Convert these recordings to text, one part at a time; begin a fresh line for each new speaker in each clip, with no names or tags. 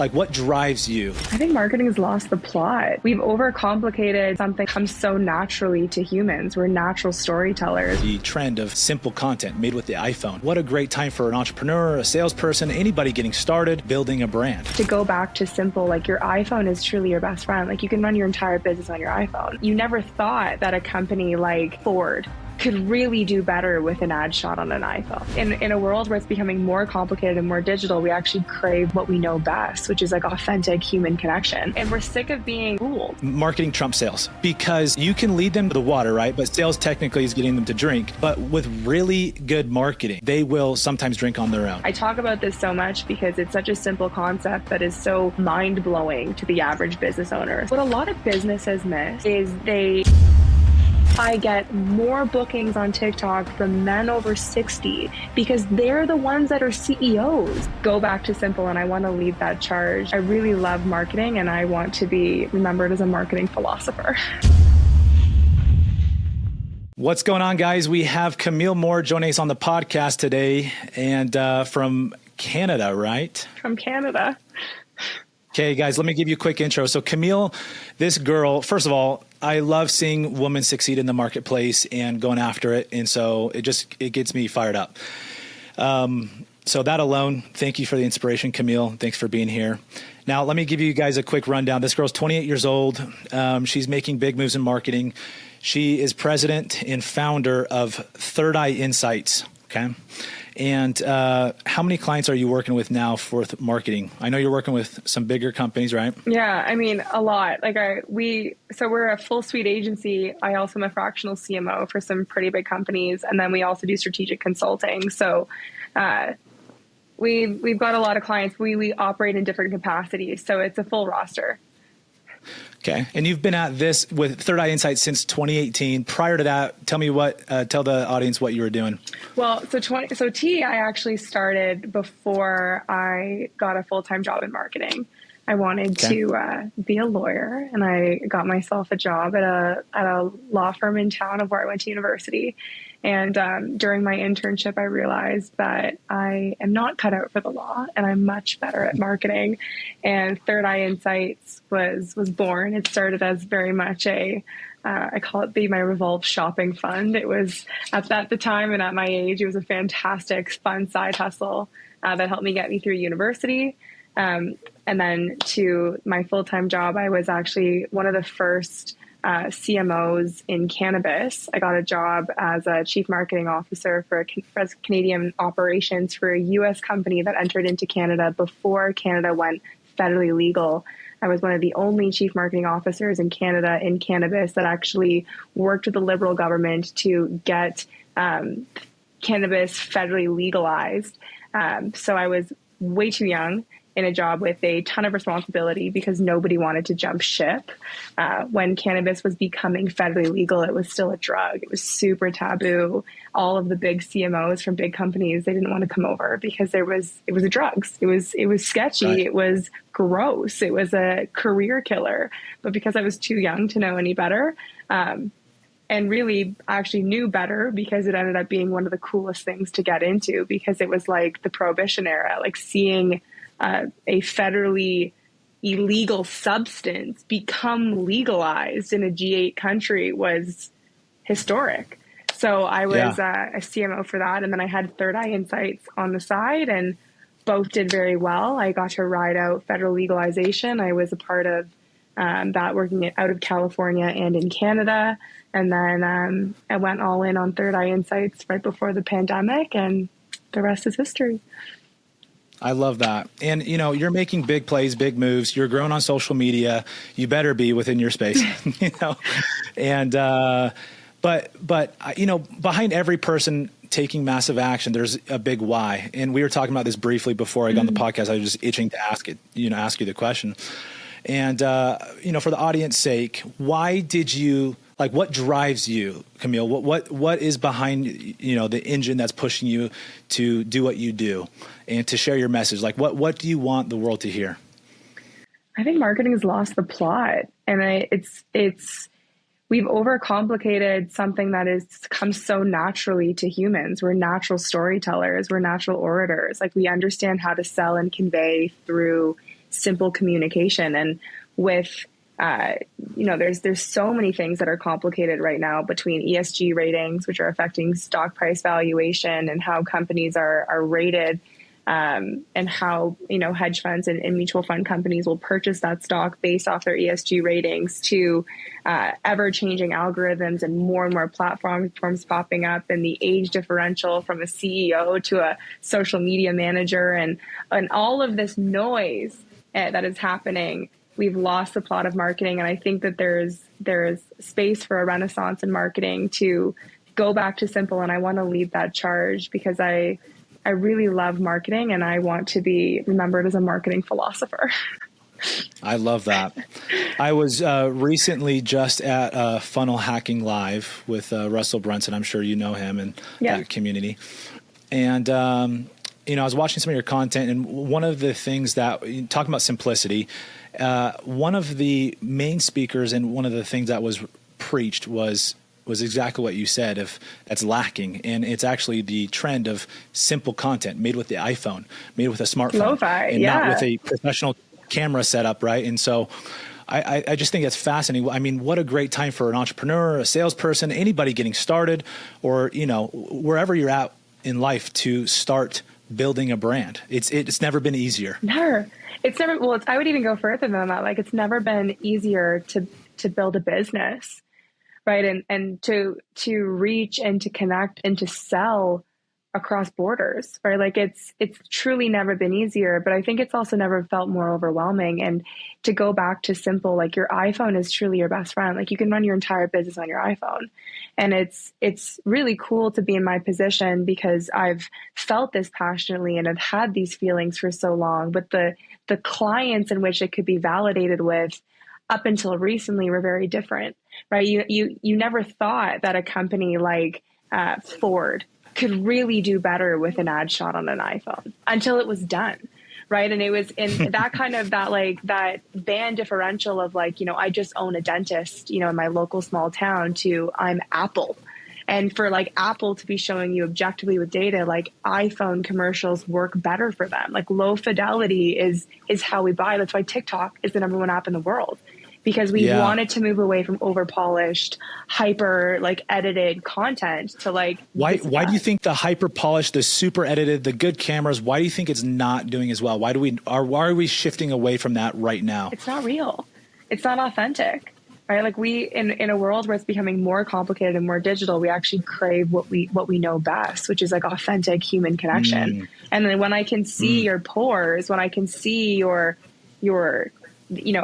Like, what drives you?
I think marketing has lost the plot. We've overcomplicated something that comes so naturally to humans. We're natural storytellers.
The trend of simple content made with the iPhone. What a great time for an entrepreneur, a salesperson, anybody getting started, building a brand.
To go back to simple, like your iPhone is truly your best friend. Like you can run your entire business on your iPhone. You never thought that a company like Ford could really do better with an ad shot on an iPhone. In a world where it's becoming more complicated and more digital, we actually crave what we know best, which is like authentic human connection. And we're sick of being fooled.
Marketing trumps sales because you can lead them to the water, right? But sales technically is getting them to drink. But with really good marketing, they will sometimes drink on their own.
I talk about this so much because it's such a simple concept that is so mind-blowing to the average business owner. What a lot of businesses miss is I get more bookings on TikTok from men over 60 because they're the ones that are CEOs. Go back to simple, and I want to lead that charge. I really love marketing, and I want to be remembered as a marketing philosopher.
What's going on, guys? We have Camille Moore joining us on the podcast today, and from Canada, right?
From Canada.
Okay, guys, let me give you a quick intro. So Camille, this girl, first of all, I love seeing women succeed in the marketplace and going after it. And so it gets me fired up. So that alone, thank you for the inspiration, Camille. Thanks for being here. Now, let me give you guys a quick rundown. This girl's 28 years old. She's making big moves in marketing. She is president and founder of Third Eye Insights. Okay. And how many clients are you working with now for marketing? I know you're working with some bigger companies, right?
Yeah, I mean, a lot. We're a full suite agency. I also am a fractional CMO for some pretty big companies. And then we also do strategic consulting. So we've got a lot of clients. We operate in different capacities. So it's a full roster.
Okay. And you've been at this with Third Eye Insights since 2018. Prior to that, tell the audience what you were doing.
Well, so TEI actually started before I got a full-time job in marketing. I wanted to be a lawyer, and I got myself a job at a law firm in town of where I went to university. And during my internship, I realized that I am not cut out for the law, and I'm much better at marketing. And Third Eye Insights was born. It started as very much I call it my revolve shopping fund. It was at the time and at my age, it was a fantastic, fun side hustle that helped me get me through university. And then to my full-time job, I was actually one of the first CMOs in cannabis. I got a job as a chief marketing officer for Canadian operations for a U.S. company that entered into Canada before Canada went federally legal. I was one of the only chief marketing officers in Canada in cannabis that actually worked with the Liberal government to get cannabis federally legalized. So I was way too young in a job with a ton of responsibility because nobody wanted to jump ship. When cannabis was becoming federally legal, it was still a drug. It was super taboo. All of the big CMOs from big companies, they didn't want to come over because it was a drugs. It was sketchy. Right. It was gross. It was a career killer. But because I was too young to know any better, and really actually knew better because it ended up being one of the coolest things to get into because it was like the Prohibition era, like seeing a federally illegal substance become legalized in a G8 country was historic. So I was a CMO for that. And then I had Third Eye Insights on the side, and both did very well. I got to ride out federal legalization. I was a part of that, working out of California and in Canada. And then I went all in on Third Eye Insights right before the pandemic, and the rest is history.
I love that. And, you're making big plays, big moves. You're growing on social media. You better be within your space, and, but behind every person taking massive action, there's a big why. And we were talking about this briefly before I got on the podcast. I was just itching to ask you the question. And, for the audience sake, why did you, what drives you, Camille? What is behind, the engine that's pushing you to do what you do and to share your message? What do you want the world to hear?
I think marketing has lost the plot, and we've overcomplicated something that comes so naturally to humans. We're natural storytellers. We're natural orators. We understand how to sell and convey through simple communication. And with, there's so many things that are complicated right now between ESG ratings, which are affecting stock price valuation and how companies are rated, and how, hedge funds and mutual fund companies will purchase that stock based off their ESG ratings, to ever changing algorithms and more platforms popping up, and the age differential from a CEO to a social media manager, and all of this noise that is happening. We've lost the plot of marketing. And I think that there's space for a renaissance in marketing to go back to simple. And I want to lead that charge because I really love marketing, and I want to be remembered as a marketing philosopher.
I love that. I was recently just at Funnel Hacking Live with Russell Brunson. I'm sure you know him and that community. And, I was watching some of your content, and one of the things that, talking about simplicity, one of the main speakers and one of the things that was preached was exactly what you said, if that's lacking. And it's actually the trend of simple content made with the iPhone, made with a smartphone,
Lo-fi,
and not with a professional camera setup, right? And so I just think that's fascinating. I mean, what a great time for an entrepreneur, a salesperson, anybody getting started, or, wherever you're at in life, to start building a brand. It's never been easier.
Never. It's never, well, I would even go further than that. Like, it's never been easier to build a business, right? And to reach and to connect and to sell across borders, right? Like, it's truly never been easier, but I think it's also never felt more overwhelming. And to go back to simple, like, your iPhone is truly your best friend. Like, you can run your entire business on your iPhone. And it's really cool to be in my position because I've felt this passionately and I've had these feelings for so long, but the clients in which it could be validated with up until recently were very different, right? You never thought that a company like Ford could really do better with an ad shot on an iPhone until it was done, right? And it was in that kind of that band differential of like, I just own a dentist, in my local small town, to I'm Apple. And for like Apple to be showing you objectively with data, like iPhone commercials work better for them. Like, low fidelity is how we buy. That's why TikTok is the #1 app in the world, because we wanted to move away from over polished, hyper edited content to
why do you think the hyper polished, the super edited, the good cameras, why do you think it's not doing as well? Why are we shifting away from that right now?
It's not real. It's not authentic. Right? Like, we in a world where it's becoming more complicated and more digital, we actually crave what we know best, which is like authentic human connection. And then when I can see your pores, when I can see your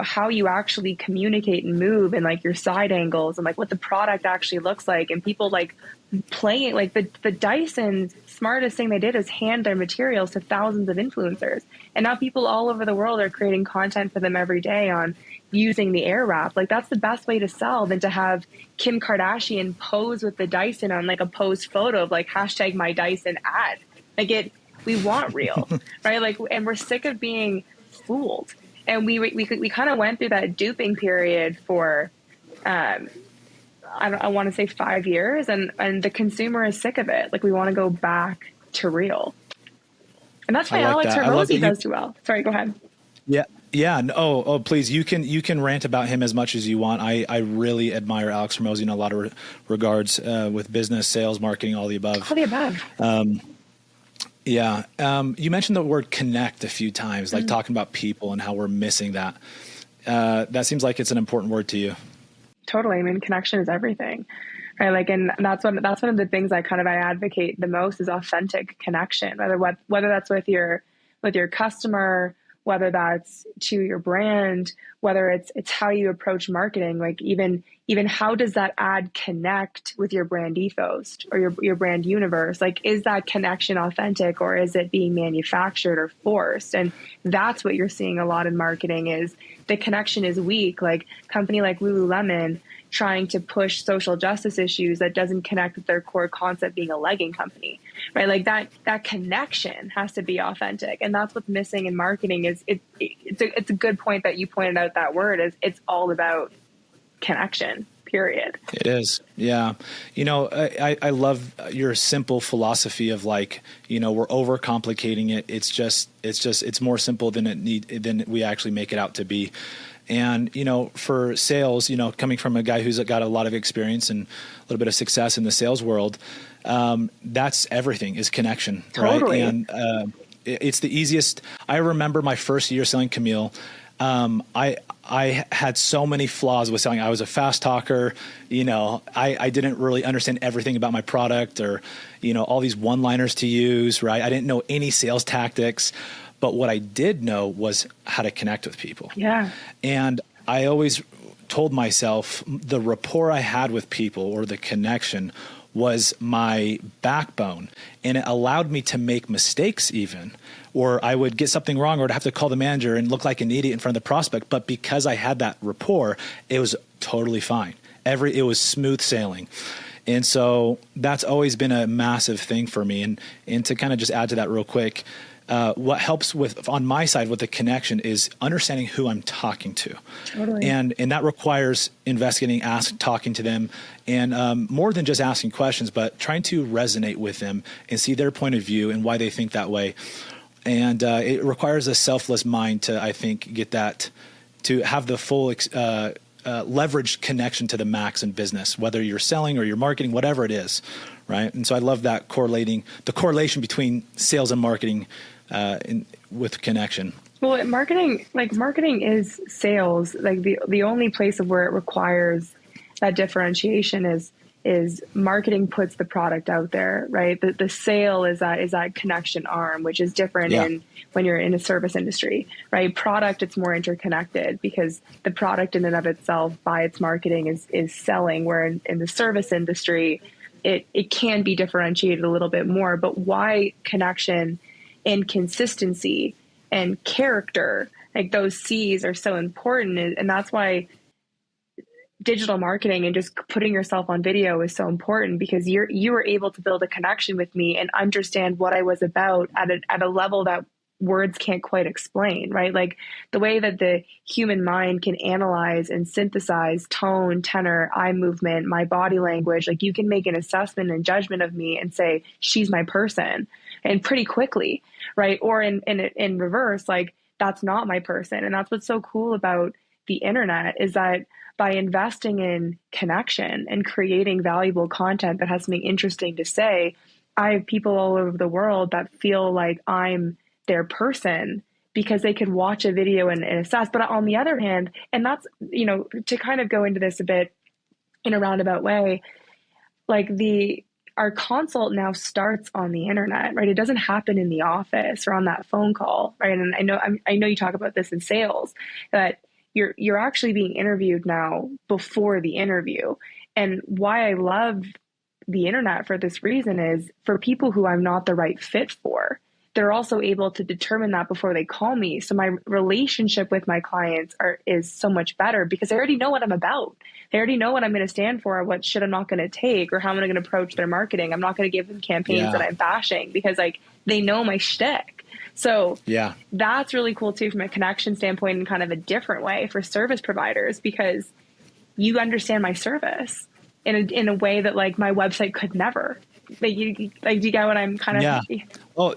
how you actually communicate and move, and like your side angles, and like what the product actually looks like, and people like playing, like the Dyson, smartest thing they did is hand their materials to thousands of influencers. And now people all over the world are creating content for them every day on using the Airwrap. Like, that's the best way to sell than to have Kim Kardashian pose with the Dyson on like a posed photo of like #myDyson ad. Like, we want real, right? Like, and we're sick of being fooled. And we kind of went through that duping period for, I want to say 5 years, and the consumer is sick of it. Like, we want to go back to real. And that's why Alex Hormozy does too well. Sorry, go ahead.
Yeah. Yeah. Oh, please. You can rant about him as much as you want. I really admire Alex Hormozy in a lot of regards, with business, sales, marketing, all the above.
All the above.
Yeah. You mentioned the word connect a few times, like talking about people and how we're missing that. That seems like it's an important word to you.
Totally. I mean, connection is everything, right? Like, and that's one of the things I advocate the most is authentic connection, whether that's with your customer, whether that's to your brand, whether it's how you approach marketing, like even how does that ad connect with your brand ethos or your brand universe? Like, is that connection authentic, or is it being manufactured or forced? And that's what you're seeing a lot in marketing, is the connection is weak. Like, company like Lululemon trying to push social justice issues that doesn't connect with their core concept being a legging company, right? Like, that connection has to be authentic. And that's what's missing in marketing. Is it's a good point that you pointed out that word is it's all about connection. period.
It is. Yeah. You know, I love your simple philosophy of like, you know, we're overcomplicating it. It's more simple than we actually make it out to be. And, you know, for sales, you know, coming from a guy who's got a lot of experience and a little bit of success in the sales world, that's everything is connection.
Totally.
Right. And, it's the easiest. I remember my first year selling Camille. I had so many flaws with selling. I was a fast talker. You know, I didn't really understand everything about my product or, you know, all these one-liners to use, right? I didn't know any sales tactics, but what I did know was how to connect with people.
Yeah.
And I always told myself the rapport I had with people or the connection was my backbone, and it allowed me to make mistakes even, or I would get something wrong or I'd have to call the manager and look like an idiot in front of the prospect. But because I had that rapport, it was totally fine. It was smooth sailing. And so that's always been a massive thing for me. And to kind of just add to that real quick, what helps on my side with the connection is understanding who I'm talking to.
Totally.
And that requires investigating, talking to them, and more than just asking questions, but trying to resonate with them and see their point of view and why they think that way. And it requires a selfless mind to, I think, get that, to have the full leveraged connection to the max in business, whether you're selling or you're marketing, whatever it is, right? And so I love that the correlation between sales and marketing with connection.
Well, marketing is sales. Like the only place of where it requires that differentiation is marketing puts the product out there, right? The sale is that connection arm, which is different when you're in a service industry, right? Product, it's more interconnected because the product in and of itself by its marketing is selling, where in the service industry, it can be differentiated a little bit more. But why connection and consistency and character, like those C's are so important. And that's why digital marketing and just putting yourself on video is so important, because you were able to build a connection with me and understand what I was about at a level that words can't quite explain, right? Like the way that the human mind can analyze and synthesize tone, tenor, eye movement, my body language, like you can make an assessment and judgment of me and say, she's my person, and pretty quickly, right? Or in reverse, like that's not my person. And that's what's so cool about the internet is that by investing in connection and creating valuable content that has something interesting to say, I have people all over the world that feel like I'm their person because they could watch a video and assess. But on the other hand, and that's, you know, to kind of go into this a bit in a roundabout way, like our consult now starts on the internet, right? It doesn't happen in the office or on that phone call, right? And I know you talk about this in sales, that you're actually being interviewed now before the interview. And why I love the internet for this reason is for people who I'm not the right fit for, they're also able to determine that before they call me. So my relationship with my clients is so much better because they already know what I'm about. They already know what I'm going to stand for, what shit I'm not going to take, or how I'm going to approach their marketing. I'm not going to give them campaigns that I'm bashing because like they know my shtick. So that's really cool too from a connection standpoint in kind of a different way for service providers, because you understand my service in a way that like my website could never. Like, do you get what I'm kind of?
Oh,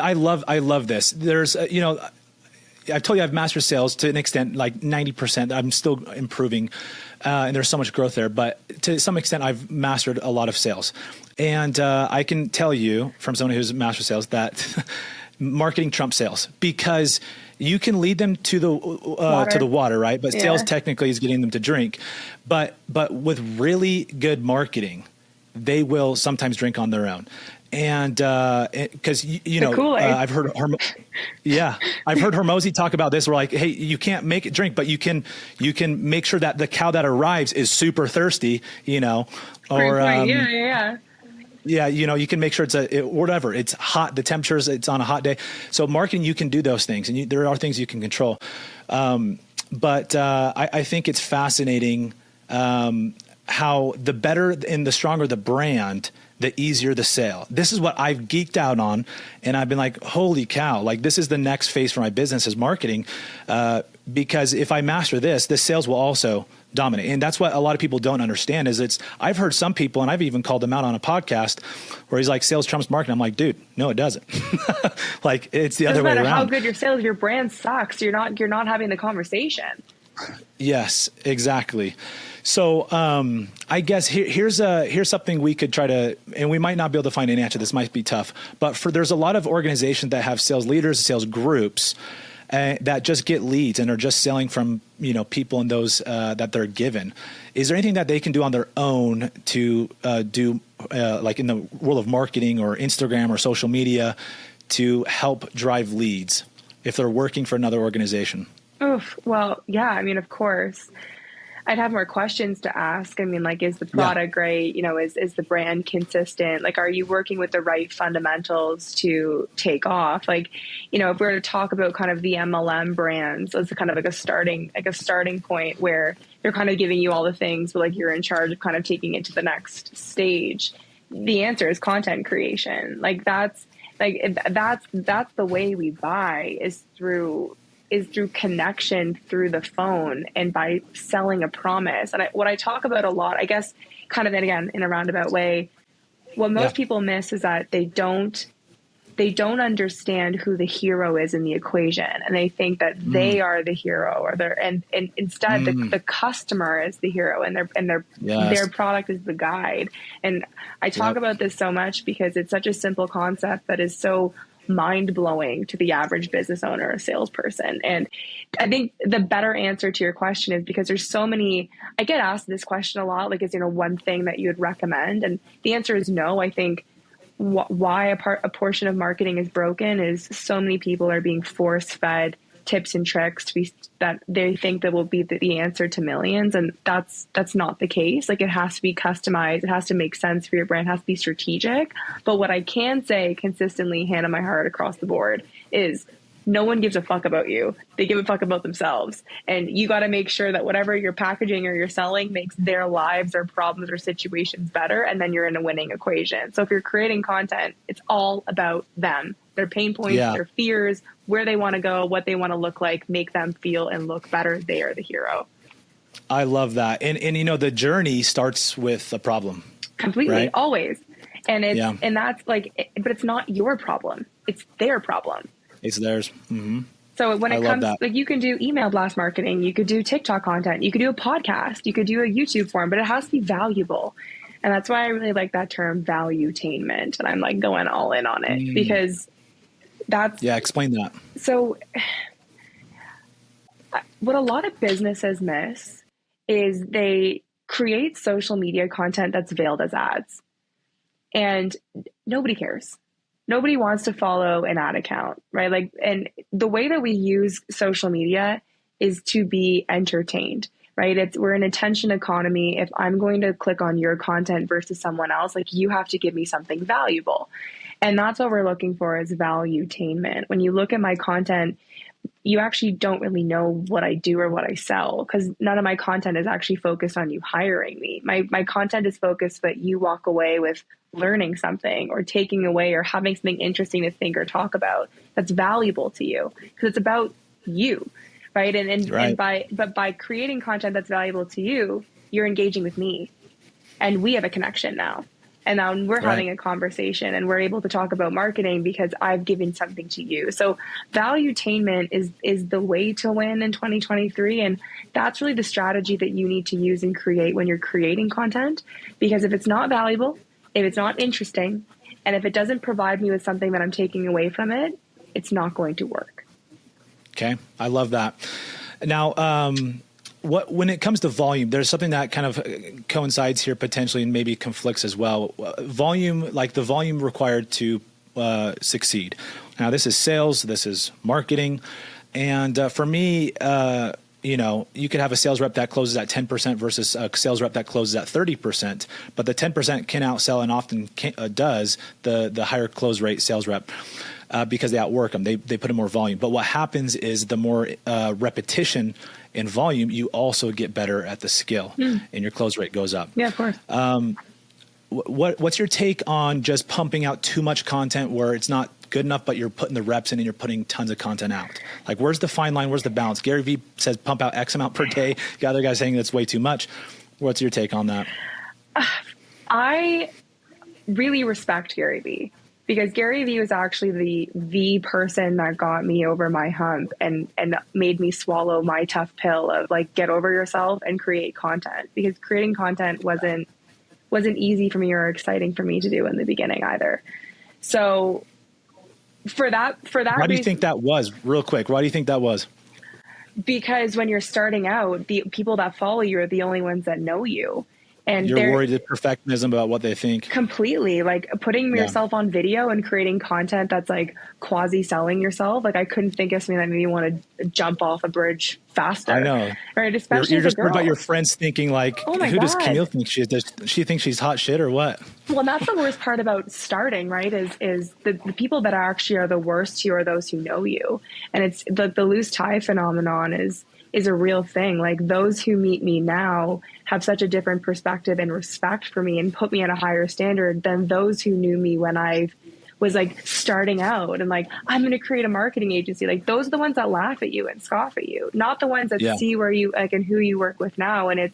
I love this. There's, I've told you I've mastered sales to an extent, like 90%. I'm still improving, and there's so much growth there. But to some extent, I've mastered a lot of sales, and I can tell you from someone who's mastered sales that marketing trumps sales, because you can lead them to the water, right? But sales technically is getting them to drink. But with really good marketing, they will sometimes drink on their own. And because I've heard Hormozi talk about this. We're like, hey, you can't make it drink, but you can make sure that the cow that arrives is super thirsty, Yeah, you can make sure whatever. It's hot. The temperatures, it's on a hot day. So marketing, you can do those things, and there are things you can control. But I think it's fascinating how the better and the stronger the brand, the easier the sale. This is what I've geeked out on. And I've been like, holy cow, like this is the next phase for my business is marketing. Because if I master this, the sales will also dominate. And that's what a lot of people don't understand is I've heard some people, and I've even called them out on a podcast where he's like, sales trumps marketing. I'm like, dude, no, it doesn't. Like it's the other way around.
No matter how good your sales, your brand sucks. You're not having the conversation.
Yes, exactly. So I guess here's something we could try to, and we might not be able to find an answer. This might be tough, but there's a lot of organizations that have sales leaders, sales groups that just get leads and are just selling from people in those that they're given. Is there anything that they can do on their own to do like in the world of marketing or Instagram or social media to help drive leads if they're working for another organization?
Oof. Well, yeah, I mean, of course. I'd have more questions to ask. I mean, like, is the product great? Is the brand consistent? Like, are you working with the right fundamentals to take off? Like, if we were to talk about kind of the MLM brands as kind of like a starting point where they're kind of giving you all the things, but like you're in charge of kind of taking it to the next stage. The answer is content creation. That's the way we buy is through connection through the phone and by selling a promise. And what I talk about a lot, I guess, kind of again, in a roundabout way, what most people miss is that they don't understand who the hero is in the equation. And they think that they are the hero and instead the customer is the hero and their product is the guide. And I talk about this so much because it's such a simple concept that is so mind-blowing to the average business owner or salesperson. And I think the better answer to your question is because there's so many, I get asked this question a lot, like, is one thing that you would recommend? And the answer is no. I think why a portion of marketing is broken is so many people are being force-fed tips and tricks that they think that will be the answer to millions. And that's not the case. Like, it has to be customized. It has to make sense for your brand. It has to be strategic. But what I can say consistently, hand on my heart across the board, is no one gives a fuck about you. They give a fuck about themselves. And you got to make sure that whatever you're packaging or you're selling makes their lives or problems or situations better. And then you're in a winning equation. So if you're creating content, it's all about them, their pain points, their fears, where they want to go, what they want to look like, make them feel and look better. They are the hero.
I love that. And the journey starts with a problem.
Completely.
Right?
Always. And and that's like, but it's not your problem. It's their problem.
It's theirs. Mm-hmm.
So when it comes, like, you can do email blast marketing, you could do TikTok content, you could do a podcast, you could do a YouTube form, but it has to be valuable. And that's why I really like that term, valuetainment. And I'm like going all in on it because that's... Yeah,
explain that.
So what a lot of businesses miss is they create social media content that's veiled as ads. And nobody cares. Nobody wants to follow an ad account, right? Like, and the way that we use social media is to be entertained, right? We're an attention economy. If I'm going to click on your content versus someone else, like, you have to give me something valuable. And that's what we're looking for, is valuetainment. When you look at my content, you actually don't really know what I do or what I sell, because none of my content is actually focused on you hiring me. My content is focused that you walk away with learning something or taking away or having something interesting to think or talk about that's valuable to you, because it's about you, right? And by creating content that's valuable to you, you're engaging with me, and we have a connection now. And now we're having a conversation and we're able to talk about marketing because I've given something to you. So valuetainment is the way to win in 2023. And that's really the strategy that you need to use and create when you're creating content. Because if it's not valuable, if it's not interesting, and if it doesn't provide me with something that I'm taking away from it, it's not going to work.
Okay. I love that. Now, when it comes to volume, there's something that kind of coincides here potentially and maybe conflicts as well. Volume, like the volume required to succeed. Now, this is sales, this is marketing. And for me, you could have a sales rep that closes at 10% versus a sales rep that closes at 30%, but the 10% can outsell and often does the higher close rate sales rep. Because they outwork them, they put in more volume. But what happens is the more repetition in volume, you also get better at the skill, and your close rate goes up.
Yeah, of course.
what's your take on just pumping out too much content where it's not good enough, but you're putting the reps in and you're putting tons of content out? Like, where's the fine line? Where's the balance? Gary Vee says pump out X amount per day. The other guy's saying that's way too much. What's your take on that?
I really respect Gary Vee, because Gary Vee was actually the person that got me over my hump and made me swallow my tough pill of like, get over yourself and create content, because creating content wasn't easy for me or exciting for me to do in the beginning either. So for that
why do you think that was, real quick? Why do you think that was?
Because when you're starting out, the people that follow you are the only ones that know you. And
you're worried at perfectionism about what they think. Completely.
Like putting yourself on video and creating content that's like quasi selling yourself. Like I couldn't think of something that made me want to jump off a bridge faster.
I know.
Right. Especially
you're just worried about your friends thinking like, who does Camille think she is? Does she think she's hot shit or what?
Well, that's the worst part about starting, right? Is the people that actually are the worst to you are those who know you. And it's the loose tie phenomenon is a real thing. Like those who meet me now have such a different perspective and respect for me and put me at a higher standard than those who knew me when I was like starting out and like, I'm going to create a marketing agency. Like those are the ones that laugh at you and scoff at you, not the ones that see where you like and who you work with now. And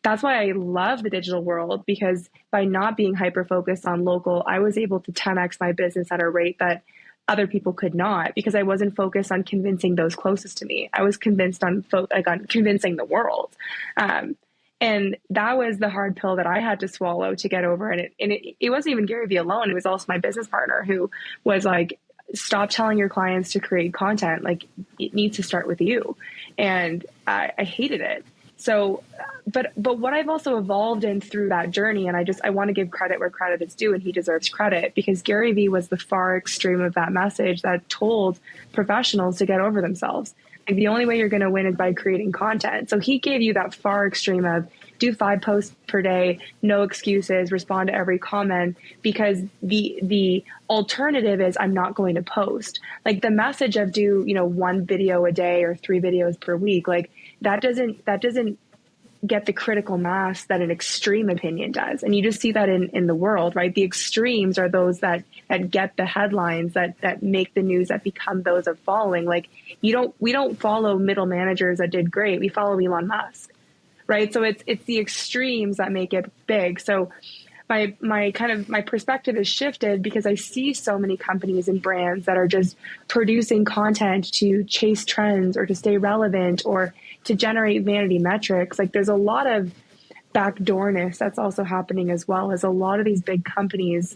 that's why I love the digital world, because by not being hyper-focused on local, I was able to 10x my business at a rate that other people could not, because I wasn't focused on convincing those closest to me. I was convinced on convincing the world. And that was the hard pill that I had to swallow to get over. And it wasn't even Gary Vee alone. It was also my business partner who was like, stop telling your clients to create content. Like it needs to start with you. And I hated it. So, but what I've also evolved in through that journey, and I want to give credit where credit is due, and he deserves credit, because Gary Vee was the far extreme of that message that told professionals to get over themselves. Like the only way you're going to win is by creating content. So he gave you that far extreme of do 5 posts per day, no excuses, respond to every comment, because the alternative is I'm not going to post. Like the message of do, 1 video a day or 3 videos per week, like that doesn't get the critical mass that an extreme opinion does. And you just see that in the world, right? The extremes are those that get the headlines, that make the news, that become those of following. Like we don't follow middle managers that did great. We follow Elon Musk, right? So it's the extremes that make it big. So my perspective has shifted, because I see so many companies and brands that are just producing content to chase trends or to stay relevant or to generate vanity metrics. Like there's a lot of backdoorness that's also happening, as well as a lot of these big companies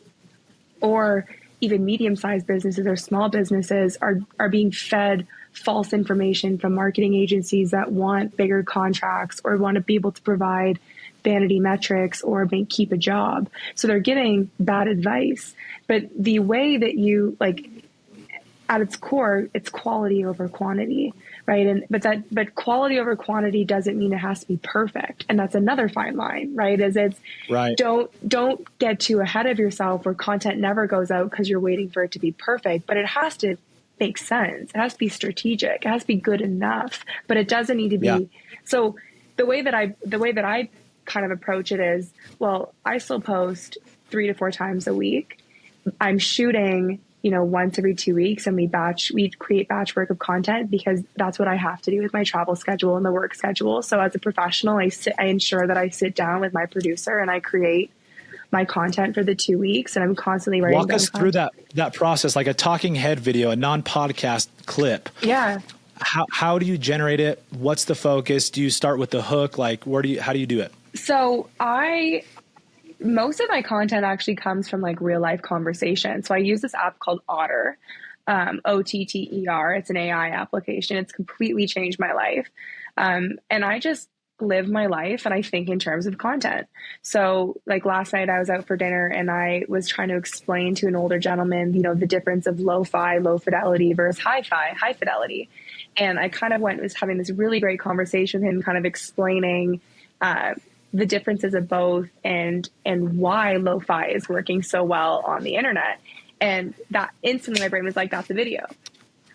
or even medium-sized businesses or small businesses are being fed false information from marketing agencies that want bigger contracts or want to be able to provide vanity metrics or keep a job. So they're getting bad advice. But the way that you at its core, it's quality over quantity, right? But quality over quantity doesn't mean it has to be perfect. And that's another fine line, right?
Right.
Don't get too ahead of yourself where content never goes out because you're waiting for it to be perfect, but it has to make sense. It has to be strategic. It has to be good enough, but it doesn't need to be. Yeah. So the way that I kind of approach it is, well, I still post 3 to 4 times a week. I'm shooting, once every 2 weeks, and we create batch work of content, because that's what I have to do with my travel schedule and the work schedule. So as a professional, I ensure that I sit down with my producer and I create my content for the 2 weeks, and I'm constantly writing.
Walk us through that process, like a talking head video, a non-podcast clip.
Yeah.
How do you generate it? What's the focus? Do you start with the hook? Like how do you do it?
So most of my content actually comes from like real life conversations. So I use this app called Otter, Otter. It's an AI application. It's completely changed my life. And I just live my life and I think in terms of content. So like last night I was out for dinner and I was trying to explain to an older gentleman, the difference of lo-fi, low fidelity versus hi-fi, high fidelity. And I kind of was having this really great conversation with him, kind of explaining, the differences of both and why lo-fi is working so well on the internet. And that instantly my brain was like, that's a video.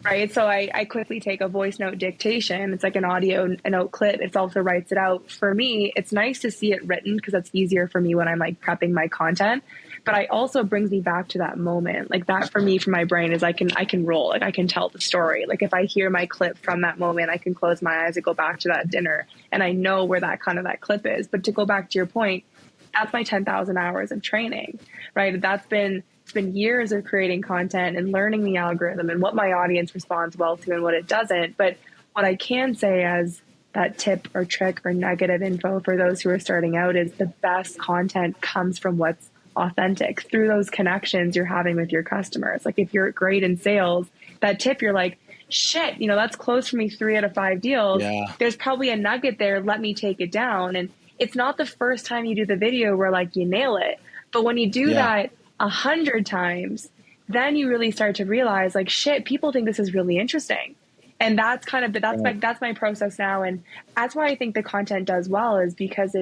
right? So I quickly take a voice note dictation. It's like an audio a note clip. It also writes it out. For me, it's nice to see it written because that's easier for me when I'm like prepping my content. But I also brings me back to that moment. Like that for me, for my brain is I can roll. Like I can tell the story. Like if I hear my clip from that moment, I can close my eyes and go back to that dinner. And I know where that kind of that clip is. But to go back to your point, that's my 10,000 hours of training, right? It's been years of creating content and learning the algorithm and what my audience responds well to and what it doesn't. But what I can say as that tip or trick or negative info for those who are starting out is the best content comes from what's authentic through those connections you're having with your customers. Like if you're great in sales, that tip, you're like, shit, that's closed for me 3 out of 5 deals.
Yeah.
There's probably a nugget there. Let me take it down. And it's not the first time you do the video where like you nail it. But when you do that 100 times, then you really start to realize like, shit, people think this is really interesting. And that's kind of, that's my process now. And that's why I think the content does well is because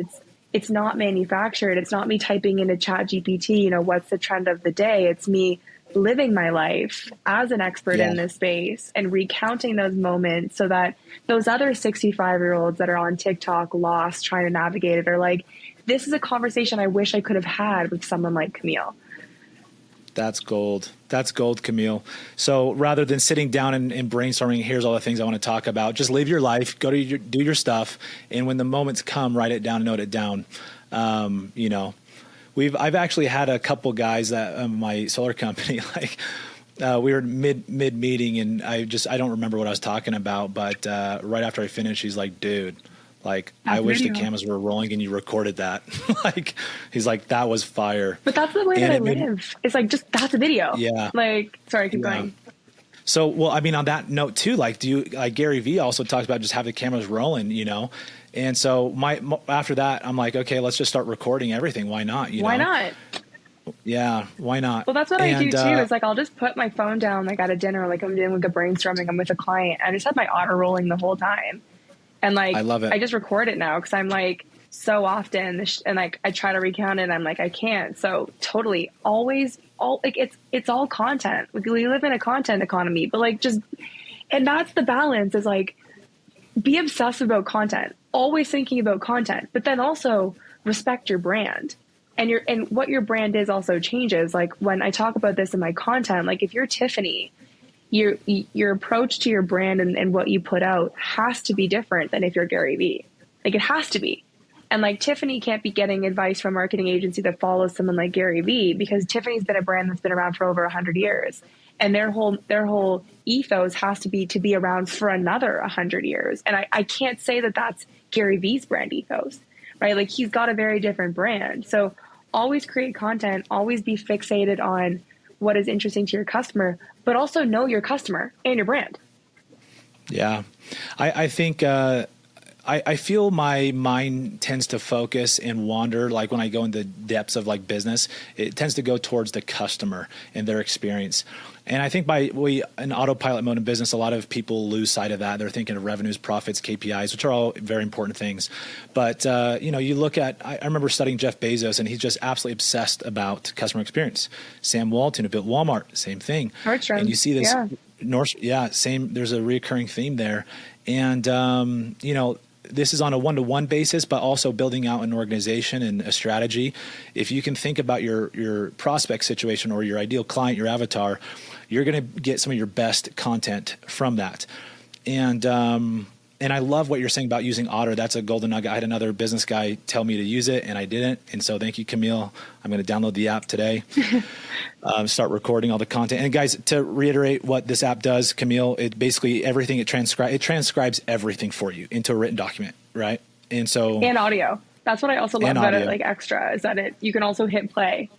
it's not manufactured. It's not me typing into ChatGPT, what's the trend of the day. It's me living my life as an expert in this space and recounting those moments so that those other 65-year-olds that are on TikTok lost trying to navigate it are like, this is a conversation I wish I could have had with someone like Camille.
That's gold. That's gold, Camille. So rather than sitting down and brainstorming, here's all the things I want to talk about, just live your life, go to do your stuff. And when the moments come, write it down and note it down. I've actually had a couple guys that my solar company, like we were mid meeting and I don't remember what I was talking about, but right after I finished, he's like, dude, like I wish the cameras were rolling and you recorded that. Like, he's like, that was fire.
But that's the way that I live. It's like, just that's a video.
Yeah.
Like, sorry, keep going.
So, well, I mean, on that note too, like Gary Vee also talks about just have the cameras rolling, And so after that, I'm like, okay, let's just start recording everything. Why not?
Why not?
Yeah. Why not?
Well, that's what I do too. Is like, I'll just put my phone down, like at a dinner, like I'm doing like a brainstorming, I'm with a client. I just have my auto rolling the whole time. And like, I love it. I just record it now. Cause I'm like so often and like, I try to recount it. And I'm like, I can't. So totally it's all content. Like, we live in a content economy, but like and that's the balance is like, be obsessive about content, always thinking about content, but then also respect your brand and what your brand is also changes. Like when I talk about this in my content, like if you're Tiffany, your approach to your brand and what you put out has to be different than if you're Gary Vee. Like it has to be. And like Tiffany can't be getting advice from a marketing agency that follows someone like Gary Vee because Tiffany's been a brand that's been around for over 100 years. And their whole ethos has to be around for another 100 years. And I can't say that that's Gary Vee's brand ethos, right? Like he's got a very different brand. So always create content, always be fixated on what is interesting to your customer, but also know your customer and your brand. Yeah.
I think, I feel my mind tends to focus and wander. Like when I go into depths of like business, it tends to go towards the customer and their experience. And I think in autopilot mode in business, a lot of people lose sight of that. They're thinking of revenues, profits, KPIs, which are all very important things. But, you look at, I remember studying Jeff Bezos and he's just absolutely obsessed about customer experience. Sam Walton, who built Walmart, same thing.
Nordstrom.
And you see this, same, there's a recurring theme there. And, this is on a one-to-one basis, but also building out an organization and a strategy. If you can think about your prospect situation or your ideal client, your avatar, you're going to get some of your best content from that. And I love what you're saying about using Otter. That's a golden nugget. I had another business guy tell me to use it and I didn't. And so thank you, Camille. I'm going to download the app today, start recording all the content. And guys, to reiterate what this app does, Camille, it basically everything it transcribes everything for you into a written document. Right. And audio.
That's what I also love about it. Like extra is that you can also hit play.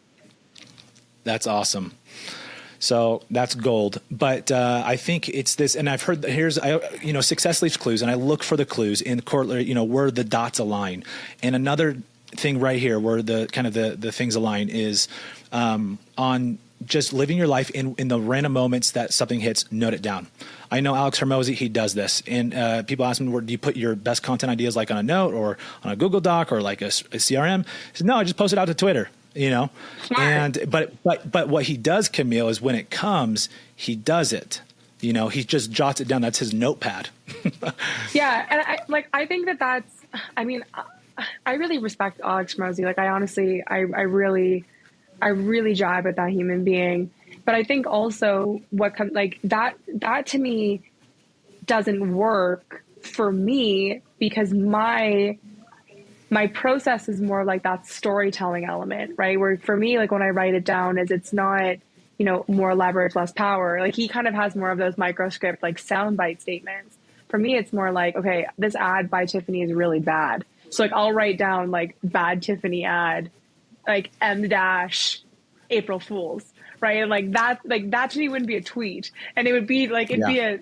That's awesome. So that's gold. But I think it's this, and I've heard success leaves clues, and I look for the clues in where the dots align. And another thing right here where the things align is on just living your life in the random moments that something hits, note it down. I know Alex Hermosi, he does this. And people ask him, do you put your best content ideas like on a note or on a Google Doc or like a CRM? He said, no, I just post it out to Twitter. Smart. But what he does, Camille, is when it comes, he does it. He just jots it down. That's his notepad.
Yeah. And I think I really respect Alex Hormozi. Like, I honestly, I really jive with that human being. But I think also what comes like that to me doesn't work for me, because my process is more like that storytelling element, right? Where for me, like when I write it down, it's not, more leverage, less power. Like he kind of has more of those microscript, like soundbite statements. For me, it's more like, okay, this ad by Tiffany is really bad. So like I'll write down like bad Tiffany ad, like M dash April Fools, right? And like that to me wouldn't be a tweet, and it would be like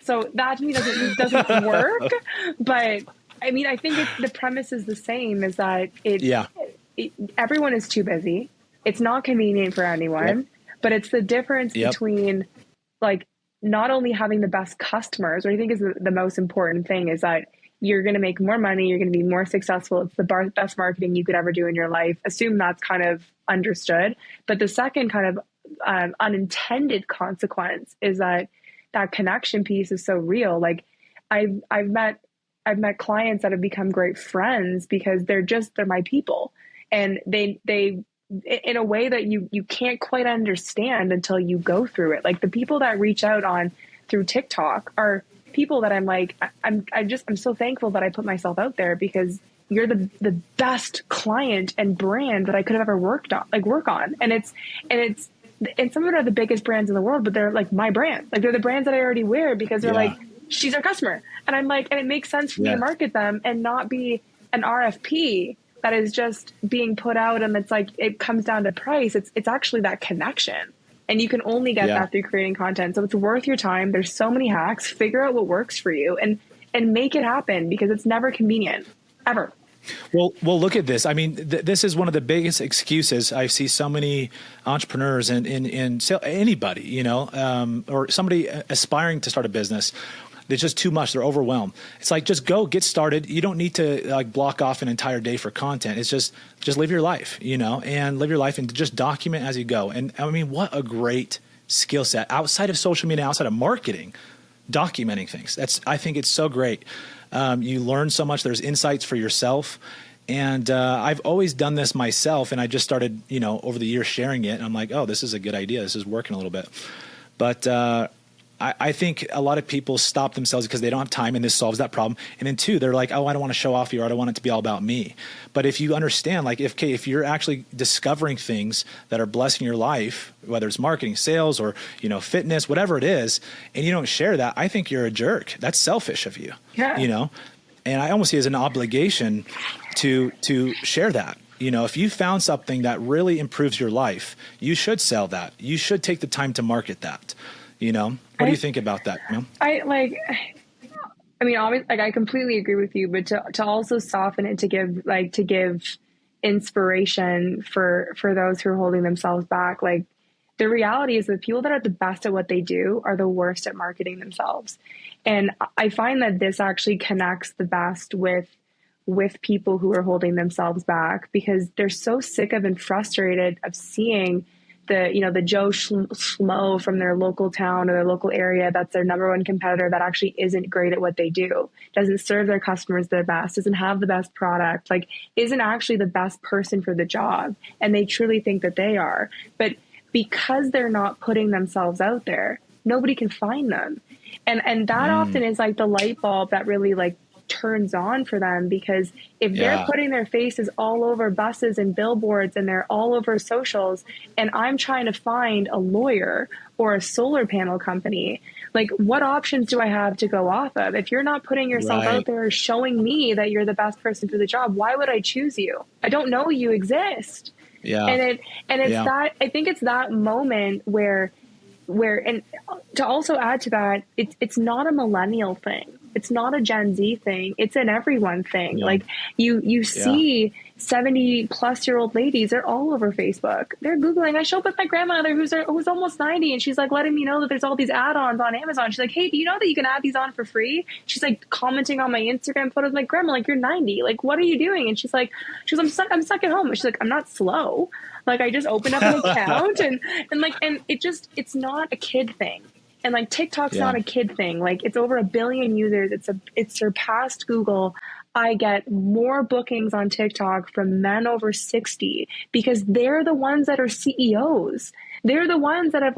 so that to me doesn't work. But I mean, I think the premise is the same: is that everyone is too busy. It's not convenient for anyone, but it's the difference between like not only having the best customers, what I think is the most important thing is that you're going to make more money, you're going to be more successful. It's the best marketing you could ever do in your life. Assume that's kind of understood. But the second kind of unintended consequence is that connection piece is so real. Like I've met clients that have become great friends because they're my people, and they in a way that you can't quite understand until you go through it. Like the people that reach out through TikTok are people that I'm like, I'm so thankful that I put myself out there, because you're the best client and brand that I could have ever work on. And some of it are the biggest brands in the world, but they're like my brand. Like they're the brands that I already wear because they're like, she's our customer. And I'm like, and it makes sense for me to market them and not be an RFP that is just being put out. And it's like, it comes down to price. It's actually that connection. And you can only get that through creating content. So it's worth your time. There's so many hacks. Figure out what works for you and make it happen, because it's never convenient, ever.
Well, look at this. I mean, this is one of the biggest excuses. I see so many entrepreneurs and anybody, or somebody aspiring to start a business. It's just too much. They're overwhelmed. It's like, just go get started. You don't need to like block off an entire day for content. It's just live your life, and live your life and just document as you go. And I mean, what a great skill set outside of social media, outside of marketing, documenting things. I think it's so great. You learn so much. There's insights for yourself. And I've always done this myself, and I just started, over the years sharing it. And I'm like, oh, this is a good idea. This is working a little bit. But I think a lot of people stop themselves because they don't have time, and this solves that problem. And then two, they're like, oh, I don't want to show off here. I don't want it to be all about me. But if you understand, like if you're actually discovering things that are blessing your life, whether it's marketing, sales, or, fitness, whatever it is, and you don't share that, I think you're a jerk. That's selfish of you, and I almost see it as an obligation to share that. If you found something that really improves your life, you should sell that. You should take the time to market that. What do you think about that?
Obviously, I completely agree with you, but to also soften it, to give inspiration for those who are holding themselves back. Like, the reality is that people that are the best at what they do are the worst at marketing themselves. And I find that this actually connects the best with people who are holding themselves back, because they're so sick of and frustrated of seeing the Joe Schmo from their local town or their local area that's their number one competitor that actually isn't great at what they do, doesn't serve their customers the best, doesn't have the best product, like isn't actually the best person for the job. And they truly think that they are. But because they're not putting themselves out there, nobody can find them. And that often is like the light bulb that really like turns on for them, because if they're putting their faces all over buses and billboards and they're all over socials, and I'm trying to find a lawyer or a solar panel company, like what options do I have to go off of? If you're not putting yourself out there showing me that you're the best person for the job, why would I choose you? I don't know you exist. And it's that, I think it's that moment where and to also add to that, it's not a millennial thing. It's not a Gen Z thing. It's an everyone thing. Yeah. Like you see 70-plus-year-old ladies, they're all over Facebook. They're Googling. I show up with my grandmother who's almost 90, and she's like letting me know that there's all these add-ons on Amazon. She's like, hey, do you know that you can add these on for free? She's like commenting on my Instagram photos. I'm like, grandma, like you're 90. Like, what are you doing? And she's like, I'm stuck at home. She's like, I'm not slow. Like I just opened up an account and it's not a kid thing. And like TikTok's
Yeah.
not a kid thing. Like it's over 1 billion users. It's surpassed Google. I get more bookings on TikTok from men over 60 because they're the ones that are CEOs. They're the ones that have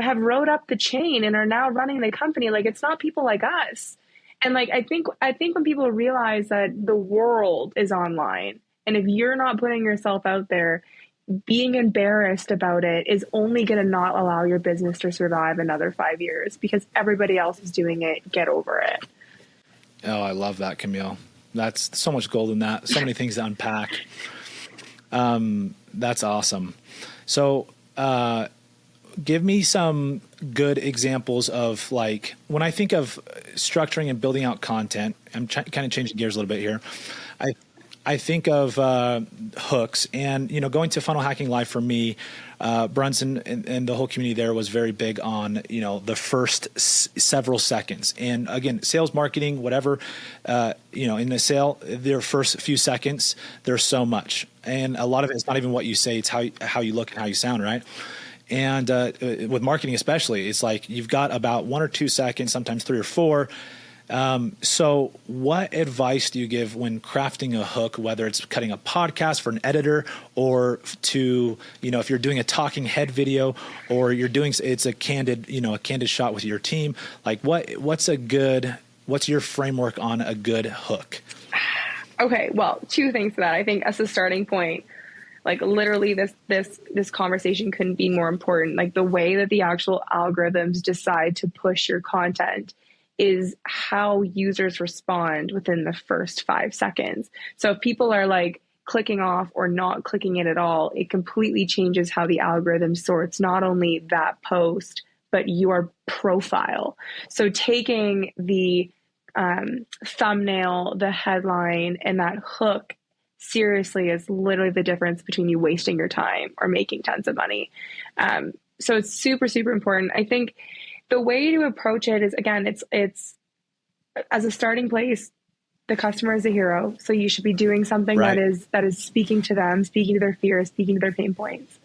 have rode up the chain and are now running the company. Like it's not people like us. And like I think when people realize that the world is online, and if you're not putting yourself out there, being embarrassed about it is only going to not allow your business to survive another 5 years because everybody else is doing it. Get over it.
Oh, I love that, Camille. That's so much gold in that. So many things to unpack. That's awesome. So, give me some good examples of like, when I think of structuring and building out content, I'm kind of changing gears a little bit here. I think of hooks and, you know, going to Funnel Hacking Live for me, Brunson and the whole community there was very big on, you know, the first several seconds. And again, sales marketing, whatever, you know, in the sale, their first few seconds, there's so much. And a lot of it is not even what you say, it's how you look and how you sound, right? And with marketing especially, it's like you've got about 1 or 2 seconds, sometimes 3 or 4. So what advice do you give when crafting a hook, whether it's cutting a podcast for an editor or to, you know, if you're doing a talking head video or you're doing, it's a candid shot with your team, like what's your framework on a good hook?
Okay. Well, 2 things to that. I think as a starting point, like literally this conversation couldn't be more important. Like the way that the actual algorithms decide to push your content is how users respond within the first 5 seconds. So if people are like clicking off or not clicking it at all, it completely changes how the algorithm sorts not only that post, but your profile. So taking the thumbnail, the headline, and that hook seriously is literally the difference between you wasting your time or making tons of money. So it's super, super important. I think the way to approach it is, again, it's as a starting place, the customer is a hero. So you should be doing something
right.
that is speaking to them, speaking to their fears, speaking to their pain points.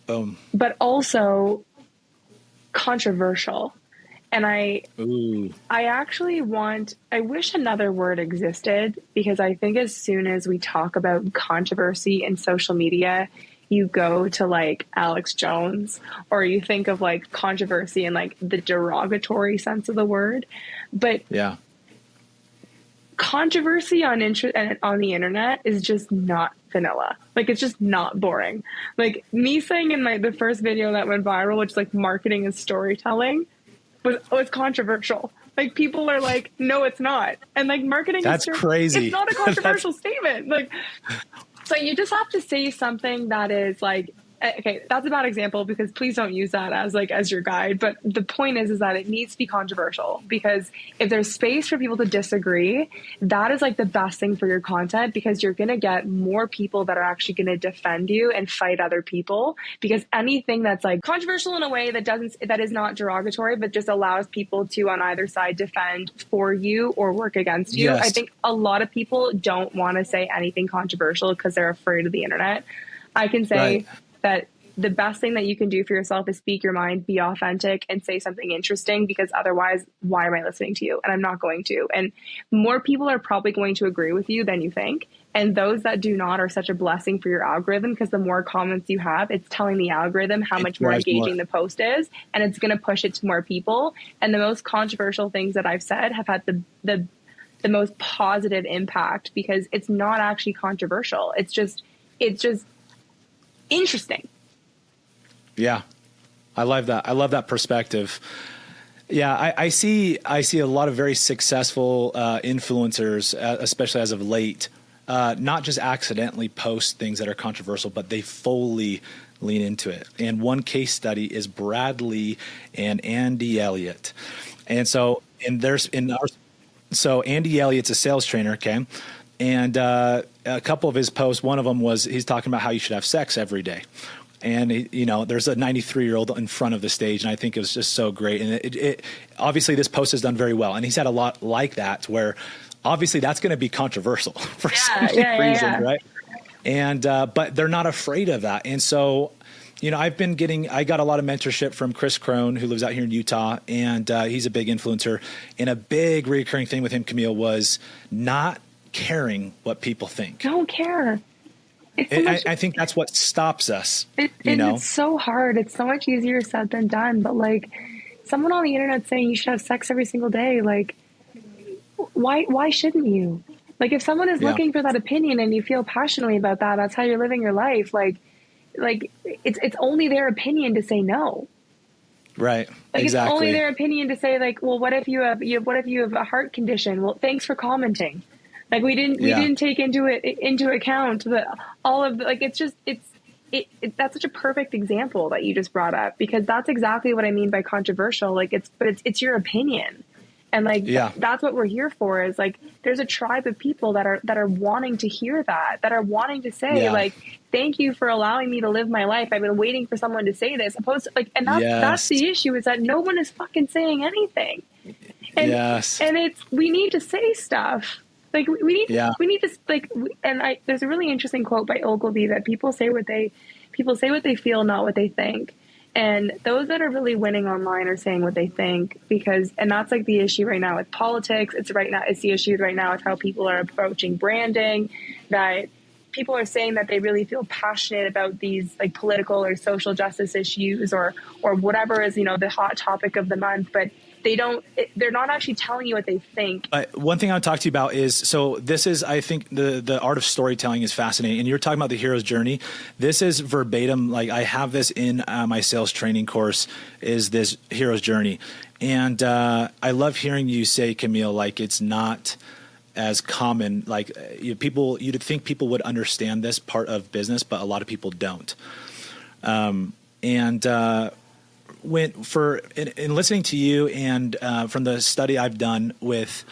Boom.
But also controversial. And I wish another word existed, because I think as soon as we talk about controversy in social media, you go to like Alex Jones, or you think of like controversy in like the derogatory sense of the word. But
yeah,
controversy on the internet is just not vanilla. Like it's just not boring. Like me saying in the first video that went viral, which is like marketing and storytelling, was controversial. Like people are like, no, it's not. And like marketing,
that's crazy.
It's not a controversial statement. Like, so you just have to say something that is like, okay, that's a bad example, because please don't use that as your guide. But the point is that it needs to be controversial, because if there's space for people to disagree, that is like the best thing for your content, because you're going to get more people that are actually going to defend you and fight other people. Because anything that's like controversial in a way that is not derogatory, but just allows people to on either side defend for you or work against you.
Yes.
I think a lot of people don't want to say anything controversial because they're afraid of the internet. I can say, right, that the best thing that you can do for yourself is speak your mind, be authentic, and say something interesting, because otherwise, why am I listening to you? And I'm not going to. And more people are probably going to agree with you than you think. And those that do not are such a blessing for your algorithm, because the more comments you have, it's telling the algorithm how much more engaging the post is, and it's going to push it to more people. And the most controversial things that I've said have had the most positive impact, because it's not actually controversial. It's just interesting.
Yeah. I love that. I love that perspective. Yeah. I see a lot of very successful influencers, especially as of late, not just accidentally post things that are controversial, but they fully lean into it. And one case study is Bradley and Andy Elliott. And so, so Andy Elliott's a sales trainer. Okay. And a couple of his posts, one of them was he's talking about how you should have sex every day. And, there's a 93-year-old in front of the stage, and I think it was just so great. And it obviously this post has done very well. And he's had a lot like that, where obviously that's going to be controversial for some reason, right? And but they're not afraid of that. And so I got a lot of mentorship from Chris Crone, who lives out here in Utah, and he's a big influencer. And a big recurring thing with him, Camille, was not caring what people think.
Don't care.
I think that's what stops us.
It's so hard. It's so much easier said than done. But like, someone on the internet saying you should have sex every single day, like, why shouldn't you? Like, if someone is looking for that opinion and you feel passionately about that, that's how you're living your life. Like it's only their opinion to say no.
Right.
Like,
exactly.
It's only their opinion to say, like, well, what if you have a heart condition? Well, thanks for commenting. Like, we didn't take into account that all of the, like, that's such a perfect example that you just brought up, because that's exactly what I mean by controversial. Like, it's your opinion. And like, that's what we're here for, is like, there's a tribe of people that are wanting to hear that are wanting to say, like, thank you for allowing me to live my life. I've been waiting for someone to say this, opposed to, like, and that's the issue, is that no one is fucking saying anything. And, and we need to say stuff. Like, we need to, like, there's a really interesting quote by Ogilvy that people say what they feel, not what they think. And those that are really winning online are saying what they think, and that's like the issue right now with politics. It's the issue right now with how people are approaching branding, that people are saying that they really feel passionate about these like political or social justice issues or whatever is, the hot topic of the month, but they're not actually telling you what they think.
One thing I want to talk to you about is, I think the art of storytelling is fascinating. And you're talking about the hero's journey. This is verbatim. Like, I have this in my sales training course, is this hero's journey. And I love hearing you say, Camille, like, it's not as common. Like, you'd think people would understand this part of business, but a lot of people don't. In listening to you and from the study I've done with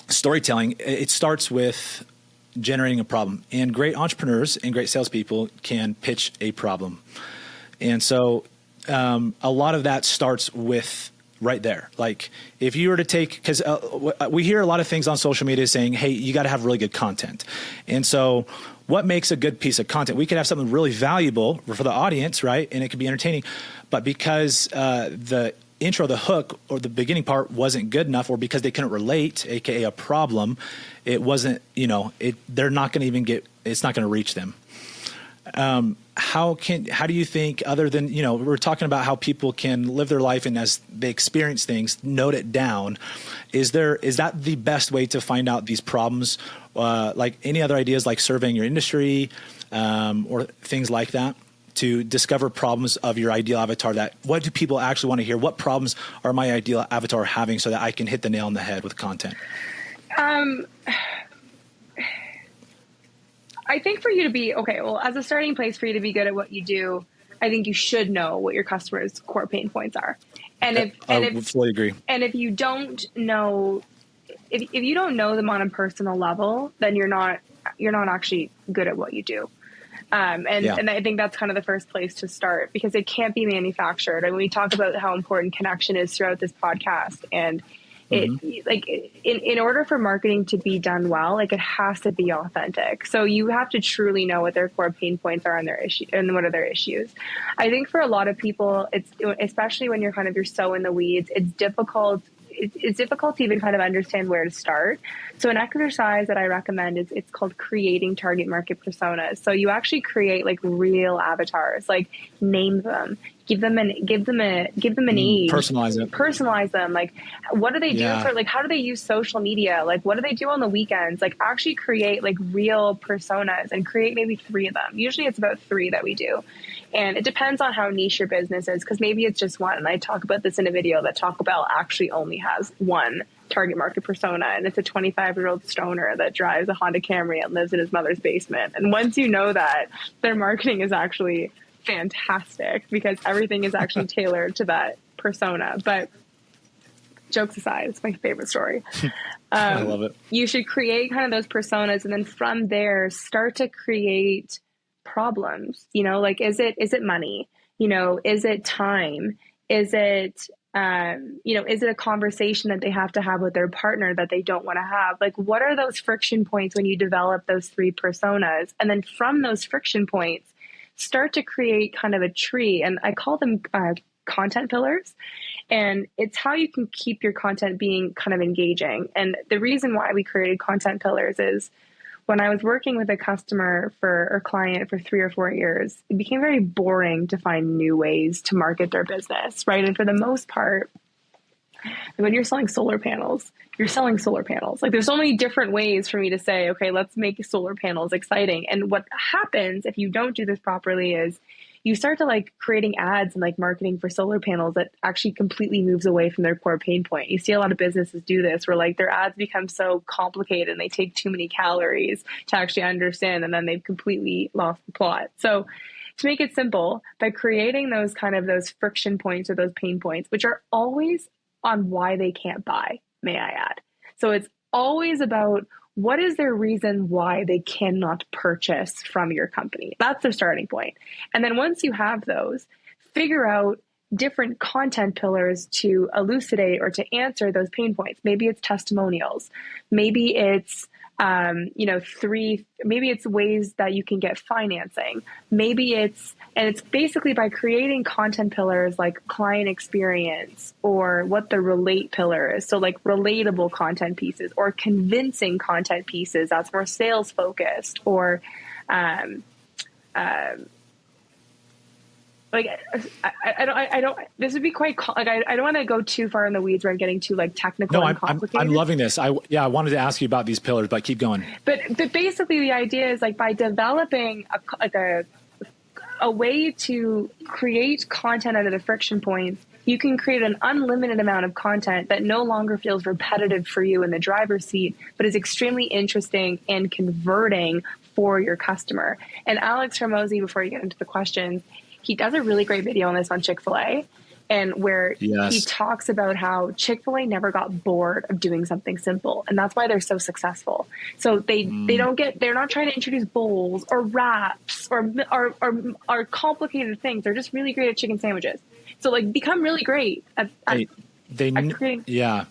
storytelling, it starts with generating a problem. And great entrepreneurs and great salespeople can pitch a problem. And so a lot of that starts with right there. Like, if you were to take, because we hear a lot of things on social media saying, hey, you got to have really good content. And so what makes a good piece of content? We could have something really valuable for the audience, right? And it could be entertaining. But because the intro, the hook, or the beginning part wasn't good enough, or because they couldn't relate, AKA a problem, it wasn't, they're not going to even it's not going to reach them. How do you think, other than, we're talking about how people can live their life and as they experience things, note it down. Is that the best way to find out these problems? Like, any other ideas, like surveying your industry, or things like that, to discover problems of your ideal avatar? What do people actually want to hear? What problems are my ideal avatar having, so that I can hit the nail on the head with content?
I think for you to be as a starting place for you to be good at what you do, I think you should know what your customers' core pain points are. I fully agree. And if you don't know, if you don't know them on a personal level, then you're not actually good at what you do. And I think that's kind of the first place to start, because it can't be manufactured. And we talk about how important connection is throughout this podcast, and in order for marketing to be done well, like, it has to be authentic. So you have to truly know what their core pain points are and what are their issues. I think for a lot of people, it's, especially when you're so in the weeds, it's difficult to even kind of understand where to start. So an exercise that I recommend is, it's called creating target market personas. So you actually create like real avatars, like name them, give them an age, personalize them. Like, what do they do for, like, how do they use social media? Like, what do they do on the weekends? Like, actually create like real personas, and create maybe 3 of them. Usually it's about 3 that we do. And it depends on how niche your business is, because maybe it's just one. And I talk about this in a video that Taco Bell actually only has one target market persona, and it's a 25-year-old stoner that drives a Honda Camry and lives in his mother's basement. And once you know that, their marketing is actually fantastic, because everything is actually tailored to that persona. But jokes aside, it's my favorite story.
I love it.
You should create kind of those personas, and then from there start to create problems. Like, is it money? Is it time? Is it is it a conversation that they have to have with their partner that they don't want to have? Like, what are those friction points when you develop those 3 personas? And then from those friction points, start to create kind of a tree. And I call them content pillars. And it's how you can keep your content being kind of engaging. And the reason why we created content pillars is when I was working with a customer or client for 3 or 4 years, it became very boring to find new ways to market their business, right? And for the most part, when you're selling solar panels, you're selling solar panels. Like there's so many different ways for me to say, okay, let's make solar panels exciting. And what happens if you don't do this properly is you start to like creating ads and like marketing for solar panels that actually completely moves away from their core pain point. You see a lot of businesses do this where like their ads become so complicated and they take too many calories to actually understand, and then they've completely lost the plot. So to make it simple, by creating those kind of those friction points or those pain points, which are always on why they can't buy, may I add. So it's always about what is their reason why they cannot purchase from your company. That's their starting point. And then once you have those, figure out different content pillars to elucidate or to answer those pain points. Maybe it's testimonials. Maybe it's maybe it's ways that you can get financing. Maybe it's basically by creating content pillars like client experience or what the relate pillar is. So like relatable content pieces or convincing content pieces that's more sales focused or, like I don't. This would be quite like I don't want to go too far in the weeds where I'm getting too like technical and complicated.
I'm loving this. I wanted to ask you about these pillars, but keep going.
But basically the idea is like by developing a way to create content out of the friction points, you can create an unlimited amount of content that no longer feels repetitive for you in the driver's seat, but is extremely interesting and converting for your customer. And Alex Hormozi, before you get into the questions, he does a really great video on this on Chick-fil-A, and where he talks about how Chick-fil-A never got bored of doing something simple. And that's why they're so successful. So they're not trying to introduce bowls or wraps or complicated things. They're just really great at chicken sandwiches. So like become really great at creating.
Yeah.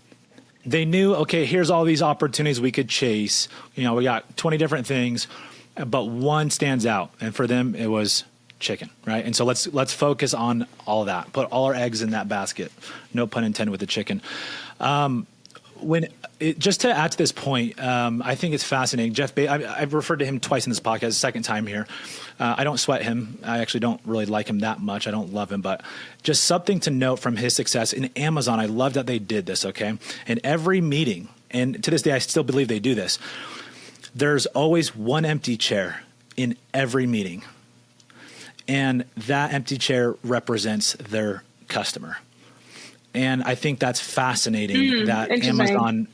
They knew, okay, here's all these opportunities we could chase. We got 20 different things, but one stands out. And for them, it was chicken, right? And so let's focus on all of that. Put all our eggs in that basket. No pun intended with the chicken. Just to add to this point, I think it's fascinating. Jeff Bezos, I've referred to him twice in this podcast, second time here. I don't sweat him. I actually don't really like him that much. I don't love him, but just something to note from his success in Amazon. I love that they did this. Okay. In every meeting, and to this day, I still believe they do this. There's always one empty chair in every meeting. And that empty chair represents their customer. And I think that's fascinating that Amazon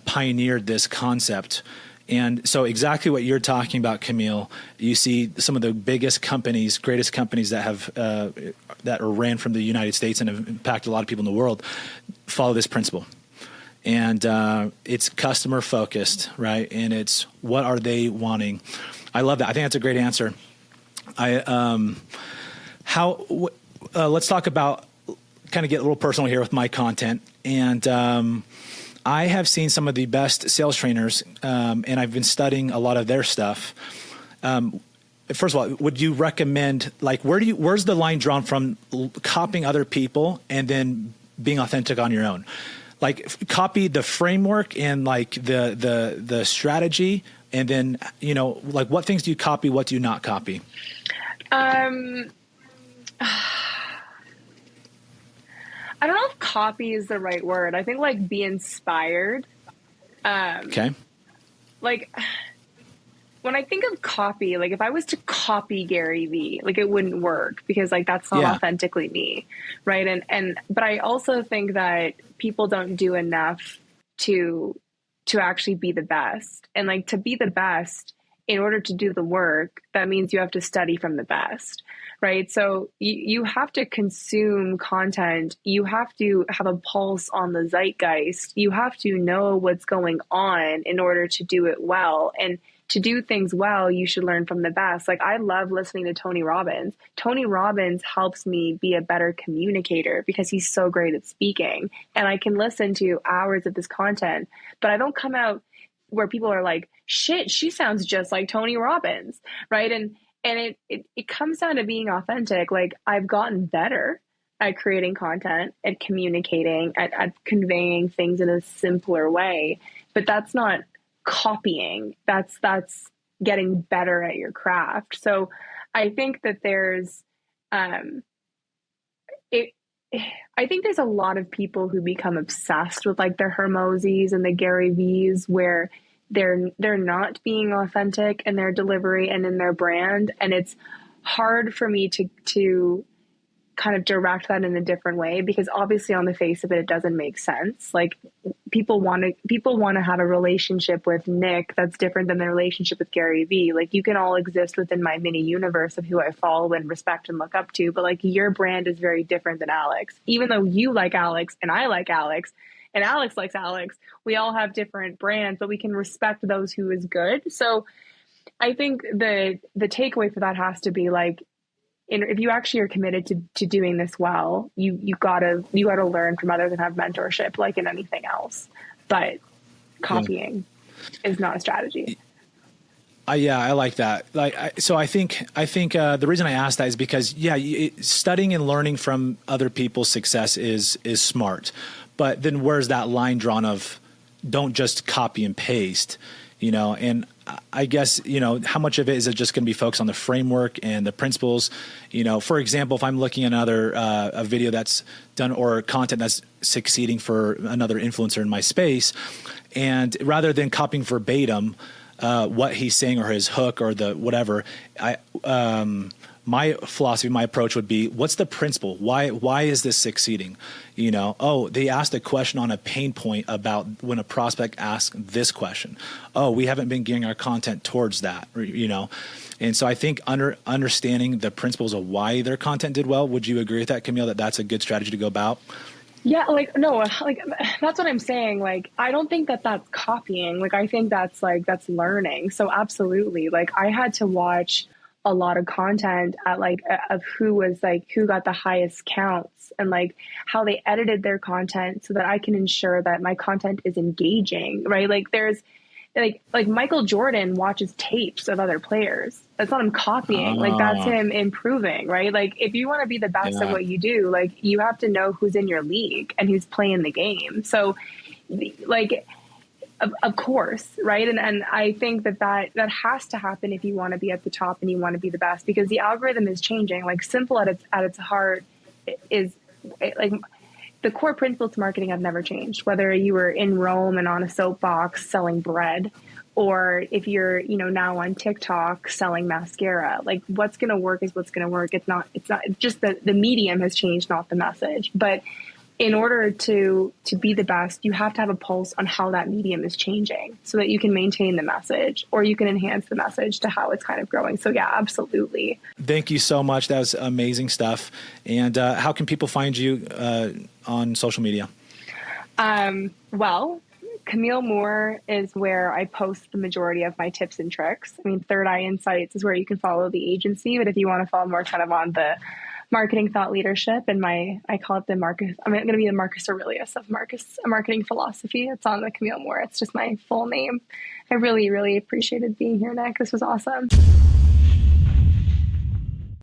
pioneered this concept. And so exactly what you're talking about, Camille, you see some of the biggest companies, greatest companies that have that are ran from the United States and have impacted a lot of people in the world follow this principle. And it's customer focused, right? And it's what are they wanting? I love that. I think that's a great answer. Let's talk about, kind of get a little personal here with my content. And I have seen some of the best sales trainers, and I've been studying a lot of their stuff. First of all, would you recommend, like, where's the line drawn from copying other people and then being authentic on your own? Like copy the framework and like the strategy, and then, like what things do you copy? What do you not copy?
I don't know if copy is the right word. I think like be inspired.
Okay.
Like when I think of copy, like if I was to copy Gary Vee, like it wouldn't work because like that's not authentically me. Right. But I also think that people don't do enough to actually be the best. And like to be the best, in order to do the work, that means you have to study from the best, right? So you have to consume content. You have to have a pulse on the zeitgeist. You have to know what's going on in order to do it well. And to do things well, you should learn from the best. Like I love listening to Tony Robbins. Tony Robbins helps me be a better communicator because he's so great at speaking. And I can listen to hours of this content, but I don't come out where people are like, shit, she sounds just like Tony Robbins, right? And and it comes down to being authentic. Like, I've gotten better at creating content, at communicating, at conveying things in a simpler way, but that's not copying. That's getting better at your craft. So I think that there's it I think there's a lot of people who become obsessed with like the Hermoses and the Gary V's, where they're not being authentic in their delivery and in their brand, and it's hard for me to kind of direct that in a different way, because obviously on the face of it, it doesn't make sense. Like, people want to have a relationship with Nick that's different than their relationship with Gary Vee. Like, you can all exist within my mini universe of who I follow and respect and look up to, but like, your brand is very different than Alex. Even though you like Alex and I like Alex and Alex likes Alex, we all have different brands, but we can respect those who is good. So I think the takeaway for that has to be like, if you actually are committed to doing this well, you gotta learn from others and have mentorship, like in anything else. But copying is not a strategy.
I like that. So I think the reason I asked that is because studying and learning from other people's success is smart, but then where's that line drawn of don't just copy and paste, and I guess, how much of it is it just going to be focused on the framework and the principles? For example, if I'm looking at a video that's done or content that's succeeding for another influencer in my space, and rather than copying verbatim what he's saying or his hook or the whatever, my philosophy, my approach would be, what's the principle? Why is this succeeding? They asked a question on a pain point about when a prospect asks this question. Oh, we haven't been gearing our content towards that, And so I think understanding the principles of why their content did well, would you agree with that, Camille, that that's a good strategy to go about?
Yeah, that's what I'm saying. Like, I don't think that that's copying. Like, I think that's learning. So absolutely. Like, I had to watch a lot of content of who got the highest counts and like how they edited their content so that I can ensure that my content is engaging, right? Like, there's like Michael Jordan watches tapes of other players. That's not him copying. Like, that's him improving, right? Like, if you want to be the best at what you do, like, you have to know who's in your league and who's playing the game. So like, of course, right? And I think that has to happen if you want to be at the top and you want to be the best, because the algorithm is changing. Like, simple at its heart is like the core principles to marketing have never changed. Whether you were in Rome and on a soapbox selling bread, or if you're now on TikTok selling mascara, like, what's going to work is what's going to work. It's not just the medium has changed, not the message. But in order to be the best, you have to have a pulse on how that medium is changing so that you can maintain the message, or you can enhance the message to how it's kind of growing. So yeah, absolutely.
Thank you so much. That was amazing stuff. And how can people find you on social media?
Well, Camille Moore is where I post the majority of my tips and tricks. I mean, Third Eye Insights is where you can follow the agency, but if you want to follow more kind of on the marketing thought leadership and I call it the Marcus, I'm going to be the Marcus Aurelius of marketing philosophy. It's on the Camille Moore. It's just my full name. I really, really appreciated being here, Nick. This was awesome.